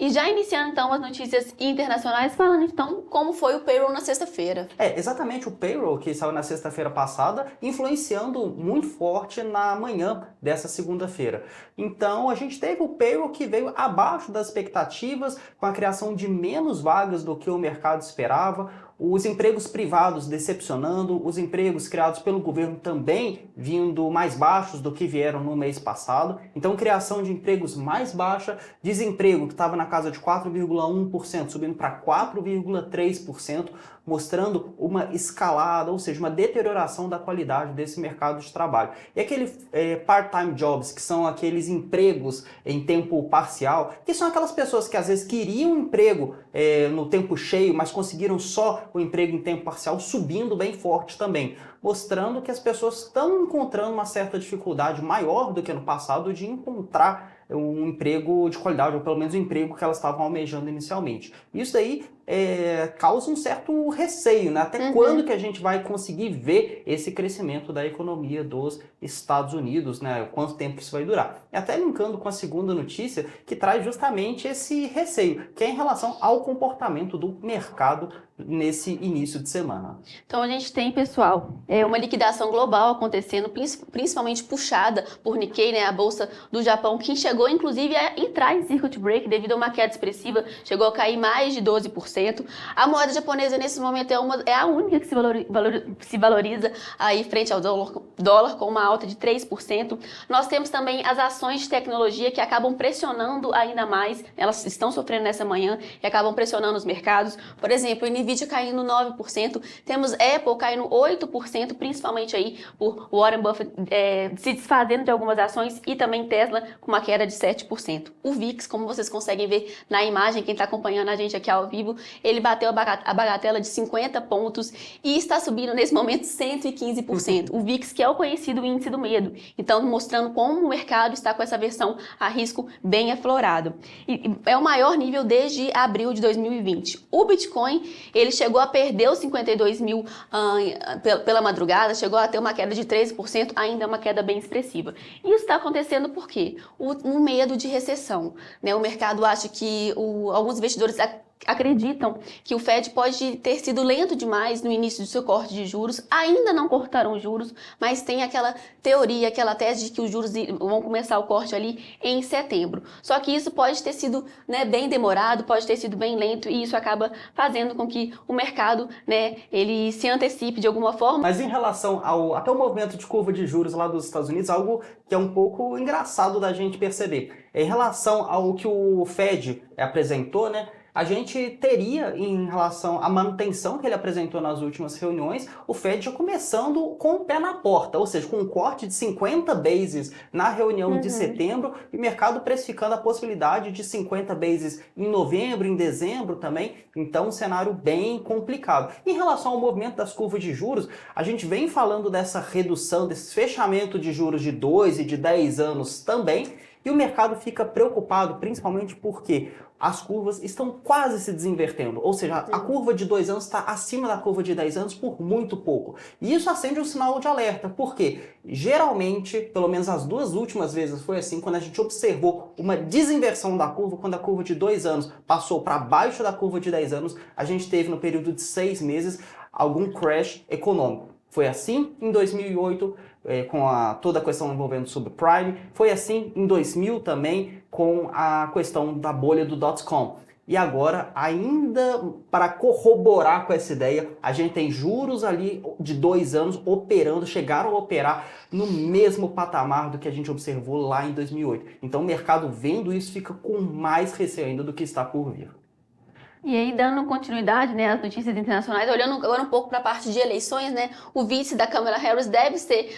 E já iniciando então as notícias internacionais, falando então como foi o payroll na sexta-feira. Exatamente o payroll que saiu na sexta-feira passada, influenciando muito forte na manhã dessa segunda-feira. Então, a gente teve o payroll que veio abaixo das expectativas, com a criação de menos vagas do que o mercado esperava, os empregos privados decepcionando, os empregos criados pelo governo também vindo mais baixos do que vieram no mês passado. Então, criação de empregos mais baixa, desemprego que estava na casa de 4,1%, subindo para 4,3%, mostrando uma escalada, ou seja, uma deterioração da qualidade desse mercado de trabalho. E aquele part-time jobs, que são aqueles empregos em tempo parcial, que são aquelas pessoas que às vezes queriam um emprego no tempo cheio, mas conseguiram só o emprego em tempo parcial, subindo bem forte também, mostrando que as pessoas estão encontrando uma certa dificuldade maior do que no passado de encontrar um emprego de qualidade, ou pelo menos o emprego que elas estavam almejando inicialmente. Isso daí causa um certo receio, né? Até quando que a gente vai conseguir ver esse crescimento da economia dos Estados Unidos, né? Quanto tempo isso vai durar? E até linkando com a segunda notícia, que traz justamente esse receio, que é em relação ao comportamento do mercado nesse início de semana. Então a gente tem, pessoal, uma liquidação global acontecendo, principalmente puxada por Nikkei, né, a bolsa do Japão, que chegou inclusive a entrar em circuit break devido a uma queda expressiva, chegou a cair mais de 12%. A moeda japonesa nesse momento é a única que se valoriza aí frente ao dólar com uma alta de 3%. Nós temos também as ações de tecnologia que acabam pressionando ainda mais, elas estão sofrendo nessa manhã e acabam pressionando os mercados. Por exemplo, o Nvidia caindo 9%, temos Apple caindo 8%, principalmente aí por Warren Buffett se desfazendo de algumas ações, e também Tesla com uma queda de 7%. O VIX, como vocês conseguem ver na imagem, quem está acompanhando a gente aqui ao vivo, ele bateu a bagatela de 50 pontos e está subindo nesse momento 115%. O VIX, que é o conhecido índice do medo, então mostrando como o mercado está com essa versão a risco bem aflorado. E é o maior nível desde abril de 2020. O Bitcoin, ele chegou a perder os 52 mil pela madrugada, chegou a ter uma queda de 13%, ainda é uma queda bem expressiva. Isso está acontecendo por quê? O medo de recessão, né? O mercado acha que alguns investidores acreditam que o Fed pode ter sido lento demais no início do seu corte de juros, ainda não cortaram juros, mas tem aquela teoria, aquela tese de que os juros vão começar o corte ali em setembro. Só que isso pode ter sido, né, bem demorado, pode ter sido bem lento, e isso acaba fazendo com que o mercado, né, ele se antecipe de alguma forma. Mas em relação até o movimento de curva de juros lá dos Estados Unidos, algo que é um pouco engraçado da gente perceber. Em relação ao que o Fed apresentou, né? A gente teria, em relação à manutenção que ele apresentou nas últimas reuniões, o Fed já começando com o pé na porta, ou seja, com um corte de 50 bases na reunião de setembro, e o mercado precificando a possibilidade de 50 bases em novembro, em dezembro também. Então, um cenário bem complicado. Em relação ao movimento das curvas de juros, a gente vem falando dessa redução, desse fechamento de juros de 2 e de 10 anos também, e o mercado fica preocupado, principalmente porque as curvas estão quase se desinvertendo, ou seja, a curva de 2 anos está acima da curva de 10 anos por muito pouco. E isso acende um sinal de alerta, porque geralmente, pelo menos as duas últimas vezes foi assim, quando a gente observou uma desinversão da curva, quando a curva de 2 anos passou para baixo da curva de 10 anos, a gente teve no período de 6 meses algum crash econômico. Foi assim em 2008, com toda a questão envolvendo o subprime. Foi assim em 2000 também, com a questão da bolha do dot-com. E agora, ainda para corroborar com essa ideia, a gente tem juros ali de 2 anos operando, chegaram a operar no mesmo patamar do que a gente observou lá em 2008. Então o mercado, vendo isso, fica com mais receio ainda do que está por vir. E aí, dando continuidade, né, às notícias internacionais, olhando agora um pouco para a parte de eleições, né, o vice da Kamala Harris deve ser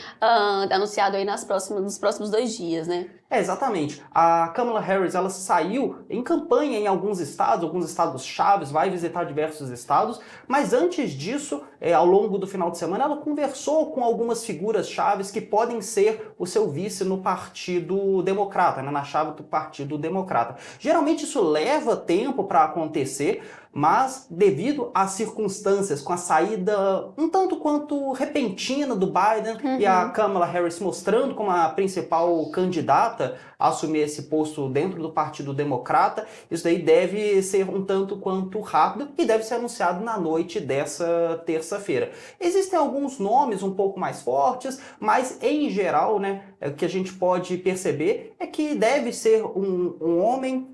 anunciado aí nos próximos 2 dias, né? Exatamente. A Kamala Harris, ela saiu em campanha em alguns estados chaves, vai visitar diversos estados, mas antes disso, ao longo do final de semana, ela conversou com algumas figuras chaves que podem ser o seu vice no Partido Democrata, né, na chave do Partido Democrata. Geralmente isso leva tempo para acontecer, mas devido às circunstâncias, com a saída um tanto quanto repentina do Biden e a Kamala Harris mostrando como a principal candidata candidata a assumir esse posto dentro do Partido Democrata. Isso daí deve ser um tanto quanto rápido e deve ser anunciado na noite dessa terça-feira. Existem alguns nomes um pouco mais fortes, mas em geral, né, o que a gente pode perceber é que deve ser um homem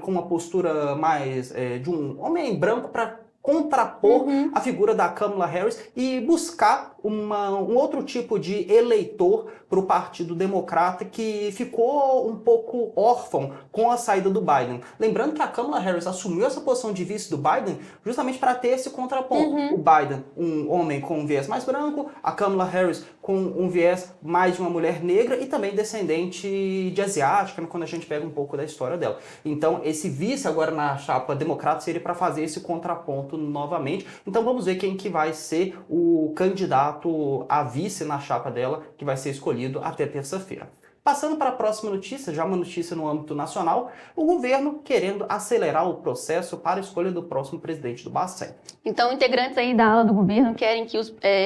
com uma postura mais de um homem branco para contrapor a figura da Kamala Harris e buscar um outro tipo de eleitor para o Partido Democrata que ficou um pouco órfão com a saída do Biden. Lembrando que a Kamala Harris assumiu essa posição de vice do Biden justamente para ter esse contraponto. O Biden, um homem com um viés mais branco, a Kamala Harris com um viés mais de uma mulher negra e também descendente de asiática, quando a gente pega um pouco da história dela. Então, esse vice agora na chapa democrata seria para fazer esse contraponto novamente. Então, vamos ver quem que vai ser o candidato a vice na chapa dela, que vai ser escolhido até terça-feira. Passando para a próxima notícia, já uma notícia no âmbito nacional, o governo querendo acelerar o processo para a escolha do próximo presidente do Bacen. Então, integrantes aí da ala do governo querem que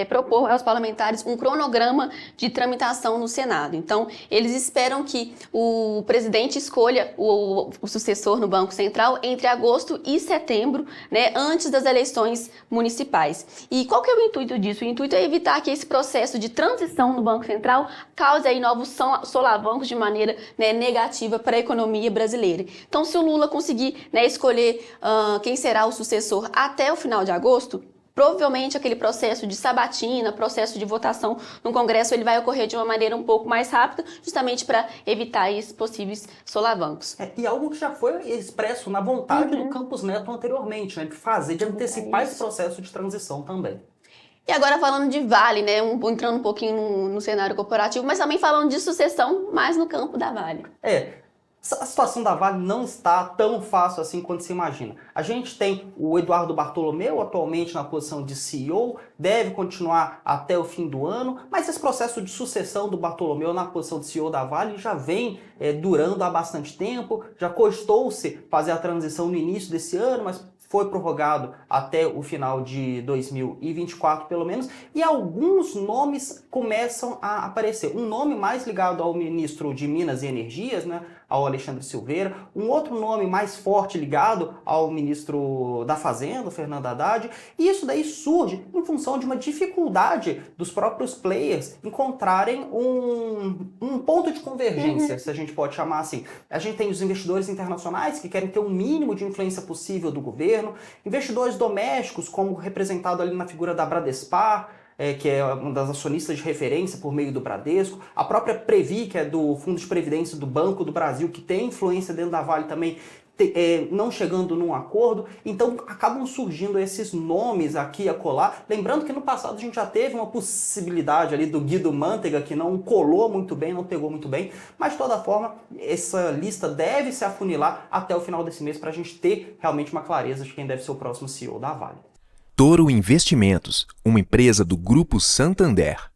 propor aos parlamentares um cronograma de tramitação no Senado. Então, eles esperam que o presidente escolha o sucessor no Banco Central entre agosto e setembro, né, antes das eleições municipais. E qual que é o intuito disso? O intuito é evitar que esse processo de transição no Banco Central cause aí novos solavancos de maneira, né, negativa para a economia brasileira. Então, se o Lula conseguir, né, escolher quem será o sucessor até o final de agosto, provavelmente aquele processo de sabatina, processo de votação no Congresso, ele vai ocorrer de uma maneira um pouco mais rápida, justamente para evitar esses possíveis solavancos. E algo que já foi expresso na vontade do Campos Neto anteriormente, né, de antecipar esse processo de transição também. E agora falando de Vale, né, entrando um pouquinho no cenário corporativo, mas também falando de sucessão, mais no campo da Vale. A situação da Vale não está tão fácil assim quanto se imagina. A gente tem o Eduardo Bartolomeu atualmente na posição de CEO, deve continuar até o fim do ano, mas esse processo de sucessão do Bartolomeu na posição de CEO da Vale já vem durando há bastante tempo, já cogitou-se fazer a transição no início desse ano, mas foi prorrogado até o final de 2024, pelo menos, e alguns nomes começam a aparecer. Um nome mais ligado ao ministro de Minas e Energias, né, ao Alexandre Silveira, um outro nome mais forte ligado ao ministro da Fazenda, Fernando Haddad, e isso daí surge em função de uma dificuldade dos próprios players encontrarem um ponto de convergência, se a gente pode chamar assim. A gente tem os investidores internacionais que querem ter o mínimo de influência possível do governo, investidores domésticos, como representado ali na figura da Bradespar, que é uma das acionistas de referência por meio do Bradesco, a própria Previ, que é do Fundo de Previdência do Banco do Brasil, que tem influência dentro da Vale também, não chegando num acordo. Então acabam surgindo esses nomes aqui e acolá. Lembrando que no passado a gente já teve uma possibilidade ali do Guido Mantega, que não colou muito bem, não pegou muito bem, mas de toda forma essa lista deve se afunilar até o final desse mês para a gente ter realmente uma clareza de quem deve ser o próximo CEO da Vale. Toro Investimentos, uma empresa do Grupo Santander.